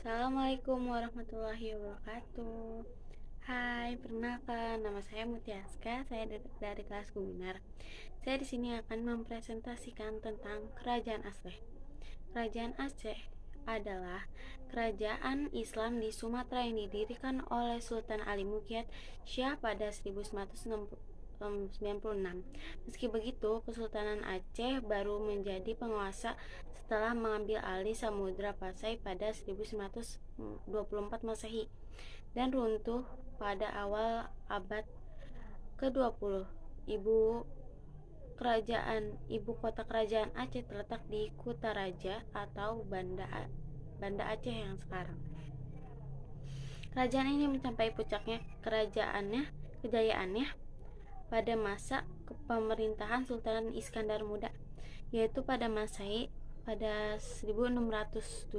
Assalamualaikum warahmatullahi wabarakatuh. Hai, perkenalkan nama saya Mutiaska. Saya dari kelas Guminar. Saya di sini akan mempresentasikan tentang Kerajaan Aceh. Kerajaan Aceh adalah kerajaan Islam di Sumatera yang didirikan oleh Sultan Ali Mukyat Syah pada 1996. Meski begitu, Kesultanan Aceh baru menjadi penguasa setelah mengambil alih Samudra Pasai pada 1924 Masehi dan runtuh pada awal abad ke-20. Ibu kota kerajaan Aceh terletak di Kutaraja atau Banda Aceh yang sekarang. Kerajaan ini mencapai puncaknya kejayaannya pada masa kepemerintahan Sultan Iskandar Muda, yaitu pada Masehi pada 1607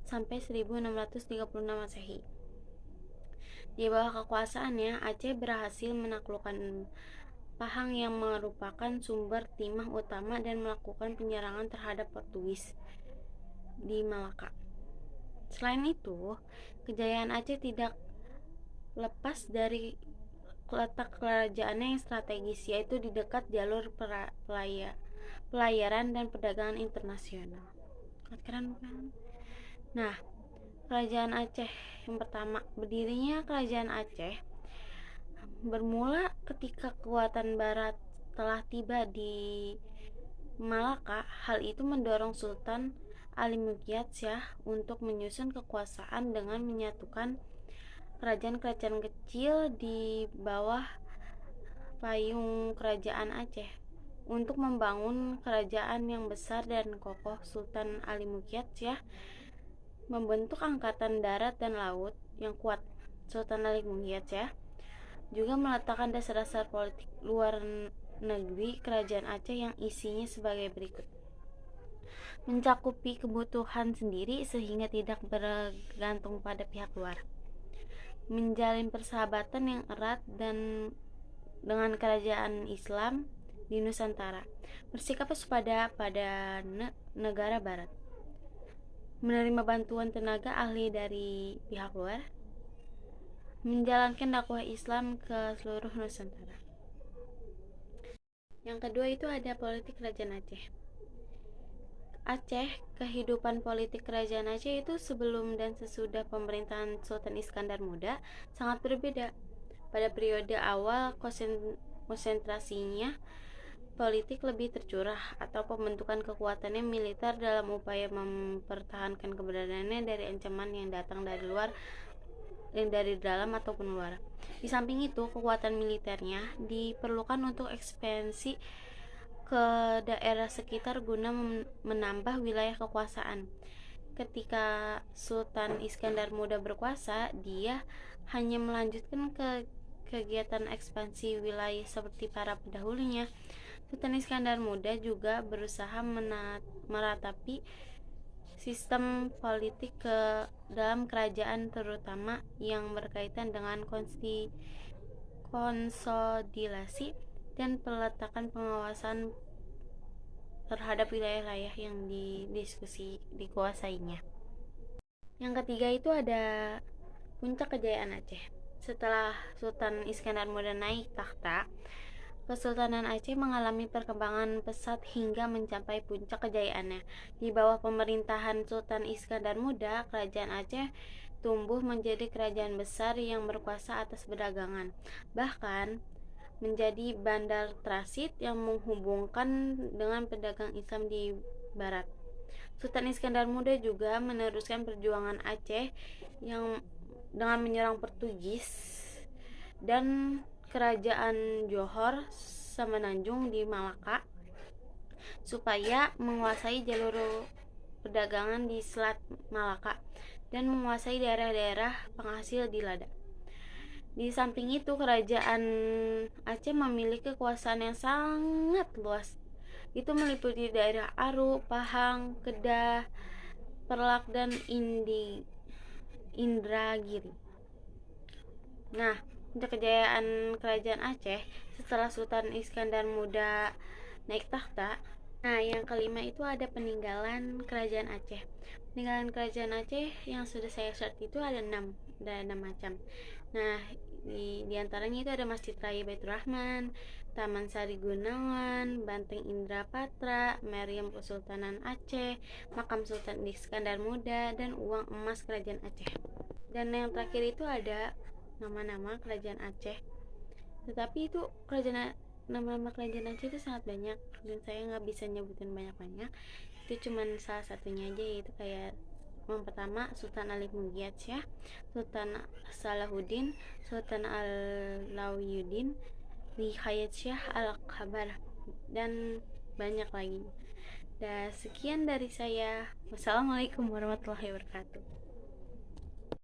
sampai 1636 Masehi. Di bawah kekuasaannya, Aceh berhasil menaklukkan Pahang yang merupakan sumber timah utama dan melakukan penyerangan terhadap Portugis di Malaka. Selain itu, kejayaan Aceh tidak lepas dari letak kerajaannya yang strategis, yaitu di dekat jalur pelayaran dan perdagangan internasional. Keren kan? Nah, Kerajaan Aceh yang pertama, berdirinya Kerajaan Aceh bermula ketika kekuatan Barat telah tiba di Malaka. Hal itu mendorong Sultan Ali Mukyat Syah untuk menyusun kekuasaan dengan menyatukan kerajaan-kerajaan kecil di bawah payung Kerajaan Aceh. Untuk membangun kerajaan yang besar dan kokoh, Sultan Ali Mukyat Syah membentuk angkatan darat dan laut yang kuat. Sultan Ali Mukyat Syah juga meletakkan dasar-dasar politik luar negeri Kerajaan Aceh yang isinya sebagai berikut: mencakupi kebutuhan sendiri sehingga tidak bergantung pada pihak luar, menjalin persahabatan yang erat dengan kerajaan Islam di Nusantara, bersikap waspada pada negara barat, menerima bantuan tenaga ahli dari pihak luar, menjalankan dakwah Islam ke seluruh Nusantara. Yang kedua itu ada politik kerajaan Aceh. Kehidupan politik kerajaan Aceh itu sebelum dan sesudah pemerintahan Sultan Iskandar Muda sangat berbeda. Pada periode awal, konsentrasinya politik lebih tercurah atau pembentukan kekuatannya militer dalam upaya mempertahankan keberadaannya dari ancaman yang datang dari luar dan dari dalam ataupun luar. Di samping itu, kekuatan militernya diperlukan untuk ekspansi ke daerah sekitar guna menambah wilayah kekuasaan. Ketika Sultan Iskandar Muda berkuasa, dia hanya melanjutkan kegiatan ekspansi wilayah seperti para pendahulunya. Sultan Iskandar Muda juga berusaha meratapi sistem politik dalam kerajaan, terutama yang berkaitan dengan konsolidasi dan peletakan pengawasan terhadap wilayah-wilayah yang dikuasainya. Yang ketiga itu ada puncak kejayaan Aceh. Setelah Sultan Iskandar Muda naik takhta, Kesultanan Aceh mengalami perkembangan pesat hingga mencapai puncak kejayaannya. Di bawah pemerintahan Sultan Iskandar Muda, kerajaan Aceh tumbuh menjadi kerajaan besar yang berkuasa atas perdagangan, bahkan menjadi bandar transit yang menghubungkan dengan pedagang Islam di barat. Sultan Iskandar Muda juga meneruskan perjuangan Aceh yang dengan menyerang Portugis dan kerajaan Johor Semenanjung di Malaka supaya menguasai jalur perdagangan di Selat Malaka dan menguasai daerah-daerah penghasil di lada. Di samping itu, kerajaan Aceh memiliki kekuasaan yang sangat luas. Itu meliputi daerah Aru, Pahang, Kedah, Perlak, dan Indragiri. Nah, untuk kejayaan kerajaan Aceh setelah Sultan Iskandar Muda naik takhta. Nah, yang kelima itu ada peninggalan kerajaan Aceh. Peninggalan kerajaan Aceh yang sudah saya search itu ada 6 macam. Nah, di antaranya itu ada Masjid Raya Baitur Rahman, Taman Sari Gunawan, Banteng Indrapatra, Meriam Kesultanan Aceh, Makam Sultan Iskandar Muda, dan uang emas Kerajaan Aceh. Dan yang terakhir itu ada nama-nama Kerajaan Aceh. Tetapi itu nama-nama Kerajaan Aceh itu sangat banyak dan saya nggak bisa nyebutin banyak-banyak. Itu cuman salah satunya aja, yaitu kayak yang pertama Sultan Alif Mugyat, Sultan Salahuddin, Sultan Al-Lawiyuddin, Nihayat Syah Al-Kabar, dan banyak lagi. Dan sekian dari saya. Wassalamualaikum warahmatullahi wabarakatuh.